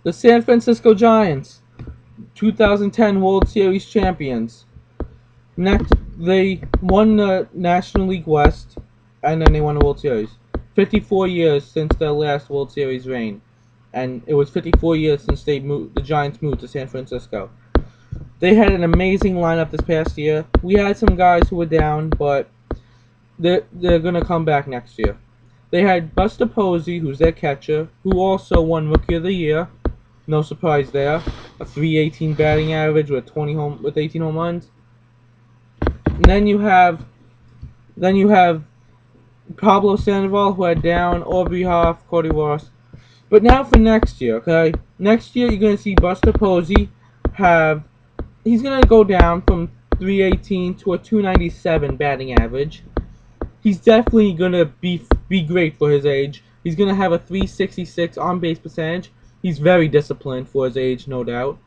The San Francisco Giants, 2010 World Series champions. Next, they won the National League West, and then they won the World Series. 54 years since their last World Series reign, and it was 54 years since the Giants moved to San Francisco. They had an amazing lineup this past year. We had some guys who were down, but they're gonna come back next year. They had Buster Posey, who's their catcher, who also won Rookie of the Year. No surprise there. A .318 batting average with 18 home runs. And then you have Pablo Sandoval, who had down Aubrey Hoff, Cody Ross. But now for next year, okay? Next year you're gonna see Buster Posey he's gonna go down from .318 to a .297 batting average. He's definitely gonna be great for his age. He's gonna have a .366 on base percentage. He's very disciplined for his age, no doubt.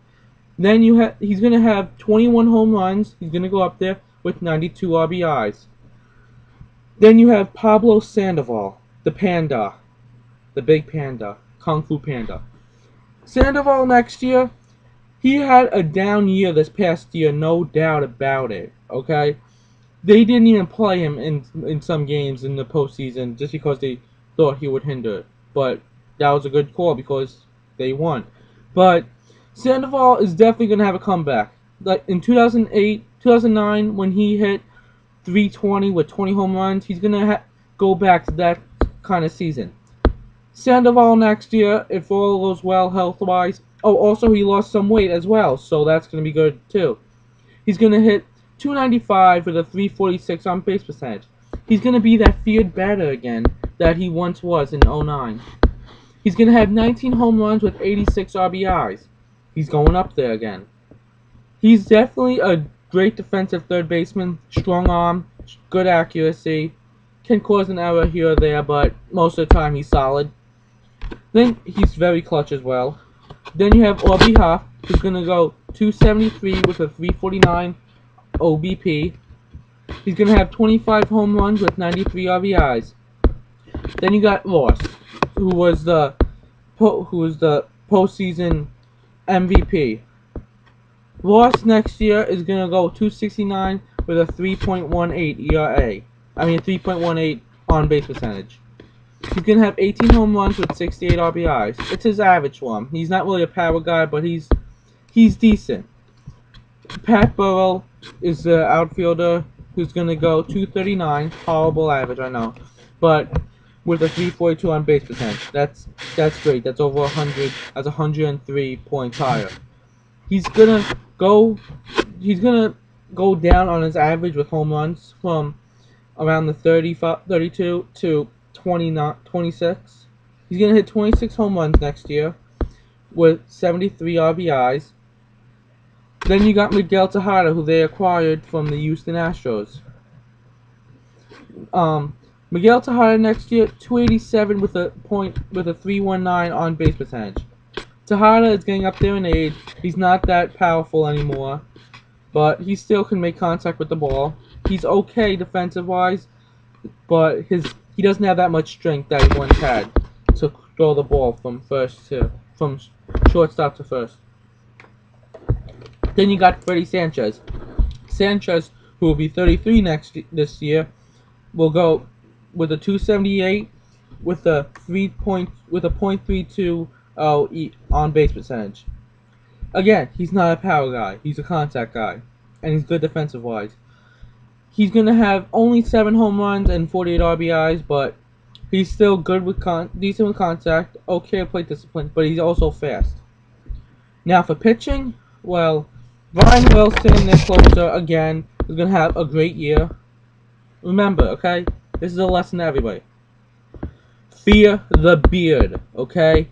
Then he's gonna have 21 home runs. He's gonna go up there with 92 RBIs. Then you have Pablo Sandoval, the panda, the big panda, Kung Fu Panda. Sandoval next year, he had a down year this past year, no doubt about it. Okay, they didn't even play him in some games in the postseason just because they thought he would hinder it. But that was a good call because they won. But Sandoval is definitely going to have a comeback. Like in 2008, 2009, when he hit .320 with 20 home runs, he's going to go back to that kind of season. Sandoval next year, if all goes well health-wise. Oh, also he lost some weight as well, so that's going to be good too. He's going to hit .295 with a .346 on base percentage. He's going to be that feared batter again that he once was in 2009. He's going to have 19 home runs with 86 RBIs. He's going up there again. He's definitely a great defensive third baseman, strong arm, good accuracy, can cause an error here or there, but most of the time he's solid. Then he's very clutch as well. Then you have Aubrey Hoff, who's going to go .273 with a .349 OBP. He's going to have 25 home runs with 93 RBIs. Then you got Ross, who was the postseason MVP. Ross next year is going to go .269 with a 3.18 ERA. 3.18 on base percentage. He's going to have 18 home runs with 68 RBIs. It's his average one. He's not really a power guy, but he's decent. Pat Burrell is the outfielder who's going to go .239. Horrible average, I know. But with a 3.42 on base percentage. That's great. That's over 100. That's 103 points higher. He's gonna go down on his average with home runs from around the 32 to 26. He's gonna hit 26 home runs next year with 73 RBIs. Then you got Miguel Tejada, who they acquired from the Houston Astros. Miguel Tejada next year, .287 with a .319 on base percentage. Tejada is getting up there in age. He's not that powerful anymore, but he still can make contact with the ball. He's okay defensive-wise, but he doesn't have that much strength that he once had to throw the ball from shortstop to first. Then you got Freddie Sanchez. Sanchez, who will be 33 this year, will go with a .278 with a .32 on base percentage. Again, he's not a power guy. He's a contact guy, and he's good defensive wise. He's gonna have only 7 home runs and 48 RBIs, but he's still good with decent with contact, okay at plate discipline, but he's also fast. Now for pitching, well, Brian Wilson, their closer, again, is gonna have a great year. Remember, okay, this is a lesson to everybody. Fear the beard, okay?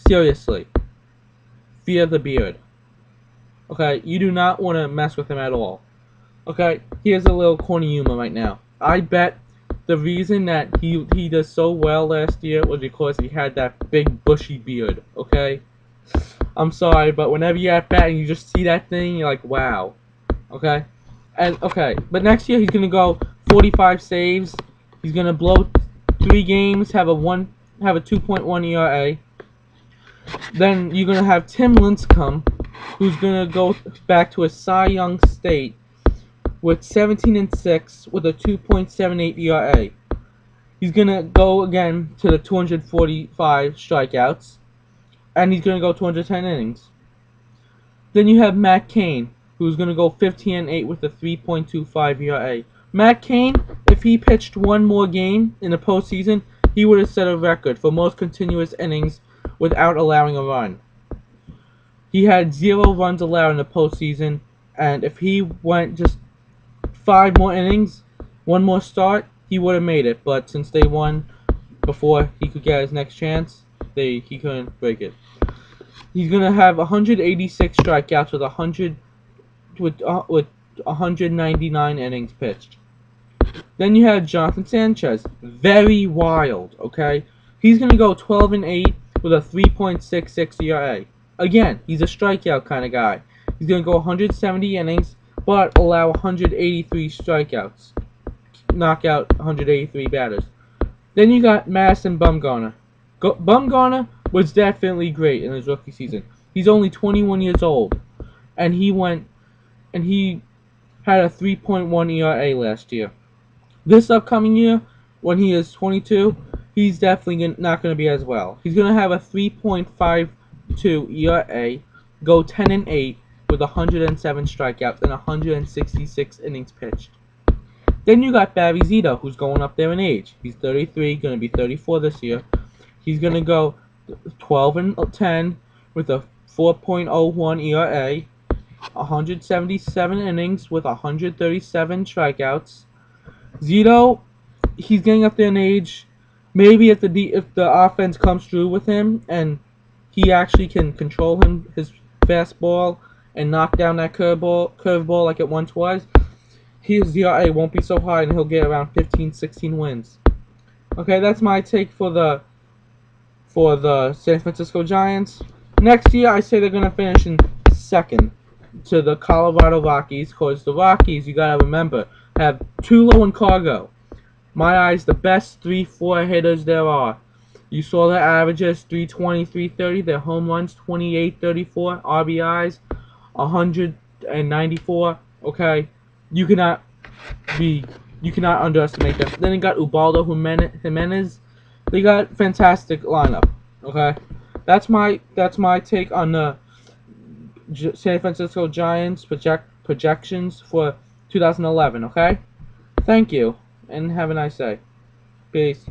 Seriously. Fear the beard. Okay, you do not want to mess with him at all. Okay, here's a little corny humor right now. I bet the reason that he does so well last year was because he had that big bushy beard, okay? I'm sorry, but whenever you're at bat and you just see that thing, you're like, wow. Okay? But next year he's going to go 45 saves. He's going to blow 3 games, have a 2.1 ERA. Then you're gonna have Tim Lincecum, who's gonna go back to a Cy Young state with 17-6 with a 2.78 ERA. He's gonna go again to the 245 strikeouts, and he's gonna go 210 innings. Then you have Matt Cain, who's gonna go 15-8 with a 3.25 ERA. Matt Cain, if he pitched one more game in the postseason, he would have set a record for most continuous innings without allowing a run. He had 0 runs allowed in the postseason, and if he went just 5 more innings, one more start, he would have made it. But since they won before he could get his next chance, he couldn't break it. He's gonna have 186 strikeouts with 199 innings pitched. Then you have Jonathan Sanchez, very wild. Okay, he's gonna go 12-8 with a 3.66 ERA. Again, he's a strikeout kind of guy. He's gonna go 170 innings, but allow 183 strikeouts, knock out 183 batters. Then you got Madison Bumgarner. Bumgarner was definitely great in his rookie season. He's only 21 years old, and he had a 3.1 ERA last year. This upcoming year, when he is 22, he's definitely not going to be as well. He's going to have a 3.52 ERA, go 10-8 with 107 strikeouts and 166 innings pitched. Then you got Barry Zito, who's going up there in age. He's 33, going to be 34 this year. He's going to go 12-10 with a 4.01 ERA, 177 innings with 137 strikeouts. Zito, he's getting up there in age. Maybe if the offense comes through with him and he actually can control his fastball and knock down that curveball like it once was, his ERA won't be so high and he'll get around 15, 16 wins. Okay, that's my take for the San Francisco Giants. Next year, I say they're going to finish in second to the Colorado Rockies, because the Rockies, you got to remember, have Tulo and Cargo. My eyes, the best 3-4 hitters there are. You saw their averages, 320, 330, their home runs, 28, 34, RBIs, 194, okay? You cannot underestimate them. Then you got Ubaldo Jimenez. They got fantastic lineup, okay? That's my take on the San Francisco Giants projections for 2011, okay? Thank you, and have a nice day. Peace.